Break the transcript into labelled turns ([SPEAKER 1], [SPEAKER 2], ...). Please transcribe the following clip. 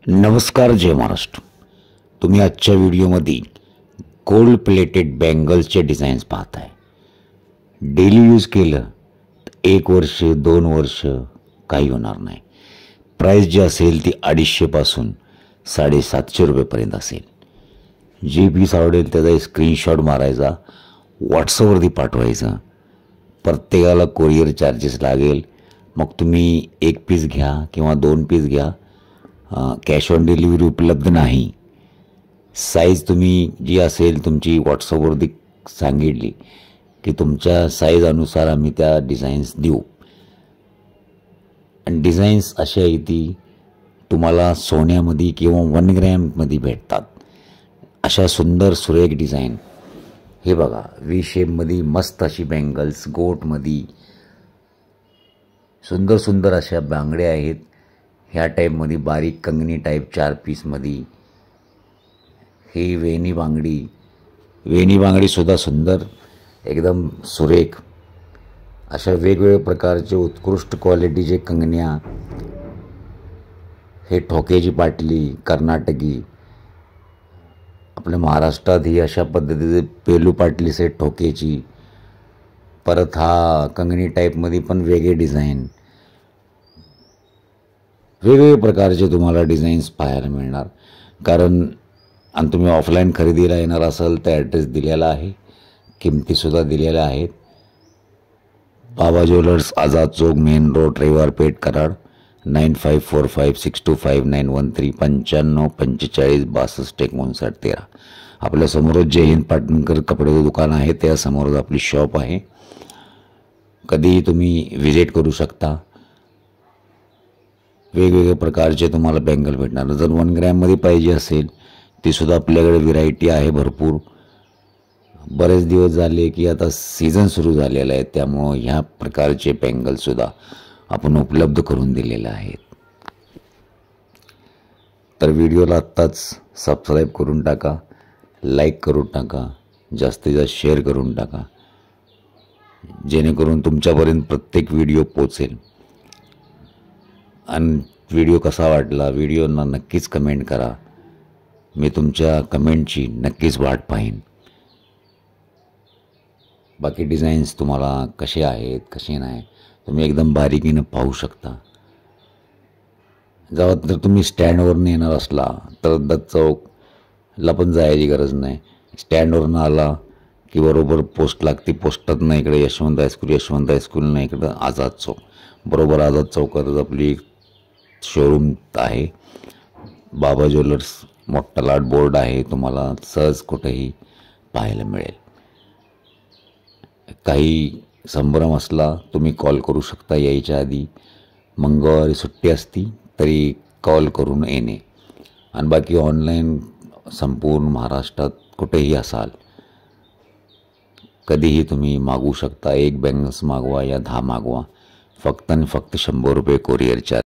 [SPEAKER 1] नमस्कार, जय महाराष्ट्र। तुम्ही आजच्या व्हिडिओमध्ये गोल्ड प्लेटेड बँगल्सचे डिझाईन्स पाहताय। डेली यूज केलं तर 1 वर्ष 2 वर्ष काही होणार नाही। प्राइस जी असेल ती 250 पासून 750 रुपयेपर्यंत असेल। जे पीस आवडेल त्याचा स्क्रीनशॉट मारायचा, व्हॉट्सअपवरती पाठवायचा। प्रत्येकाला कोरियर चार्जेस लागेल। मग तुम्ही 1 पीस घ्या किंवा 2 पीस घ्या, कॅश ऑन डिलिव्हरी उपलब्ध नाही। साईज तुम्ही जी असेल तुमची व्हॉट्सअपवरती सांगितली की तुमच्या साईज अनुसार आम्ही त्या डिझाईन्स देऊ। आणि डिझाईन्स अशा आहे ती तुम्हाला सोन्यामध्ये किंवा 1 ग्रॅममध्ये भेटतात। अशा सुंदर सुरेख डिझाईन हे बघा, व्ही शेपमध्ये मस्त अशी बँगल्स, गोटमध्ये सुंदर सुंदर अशा बांगड्या आहेत। ह्या टाईपमध्ये बारीक कंगनी टाईप 4 पीसमध्ये ही वेणी बांगडी सुद्धा सुंदर, एकदम सुरेख। अशा वेगवेगळ्या प्रकारचे उत्कृष्ट क्वालिटीचे कंगन्या, हे ठोक्याची पाटली कर्नाटकी, आपल्या महाराष्ट्रात ही अशा पद्धतीचे पेलू पाटली सेट ठोक्याची। परत हा कंगनी टाईपमध्ये पण वेगळे डिझाईन, वेगवेगळ्या प्रकारचे तुम्हाला डिझाईन्स पाहायला मिळणार। कारण आणि तुम्ही ऑफलाईन खरेदीला येणार असाल तर ॲड्रेस दिलेला आहे, किमतीसुद्धा दिलेल्या आहेत। बाबा jewellers, Azad Chowk, main road, रविवार पेठ, कराड। 9545625913 954562 आपल्यासमोरच जय हिंद पाटणकर कपड्याचं दुकान आहे, त्यासमोरच आपली शॉप आहे। कधीही तुम्ही विजिट करू शकता। वेगवेगळ्या प्रकारचे तुम्हाला बँगल भेटणार। जर 1 ग्रॅममध्ये पाहिजे असेल ती सुद्धा आपल्याकडे व्हरायटी आहे भरपूर। बरेच दिवस झाले की आता सीझन सुरू झालेला आहे, त्यामुळे ह्या प्रकारचे बँगलसुद्धा आपण उपलब्ध करून दिलेले आहेत। तर व्हिडिओला आत्ताच सबस्क्राईब करून टाका, लाईक करून टाका, जास्तीत जास्त शेअर करून टाका, जेणेकरून तुमच्यापर्यंत प्रत्येक व्हिडिओ पोचेल। आणि व्हिडिओ कसा वाटला, व्हिडिओना नक्कीच कमेंट करा। मी तुमच्या कमेंटची नक्कीच वाट पाहीन। बाकी डिझाईन्स तुम्हाला कसे आहेत कसे नाही तुम्ही एकदम बारीकीने पाहू शकता। जर तुम्ही स्टँडवरून येणार असला तर दत्त चौकला पण जायची गरज नाही। स्टँडवरून आला की बरोबर पोस्ट लागते, पोस्टात नाही इकडे यशवंत हायस्कूल नाही इकडं आझाद चौक, बरोबर आझाद चौकातच आपली शोरूम आहे। बाबा ज्वेलर्स मोठा लाट बोर्ड आहे, तुम्हाला सहज कुठेही पाहायला मिळेल। काही संभ्रम असला तुम्ही कॉल करू शकता यायच्या आधी। मंगळवारी सुट्टी असती तरी कॉल करून येणे। आणि बाकी ऑनलाईन संपूर्ण महाराष्ट्रात कुठेही असाल कधीही तुम्ही मागवू शकता। 1 बँगल्स मागवा या 10 मागवा, फक्त आणि फक्त 100 रुपये कोरियर चार्ज।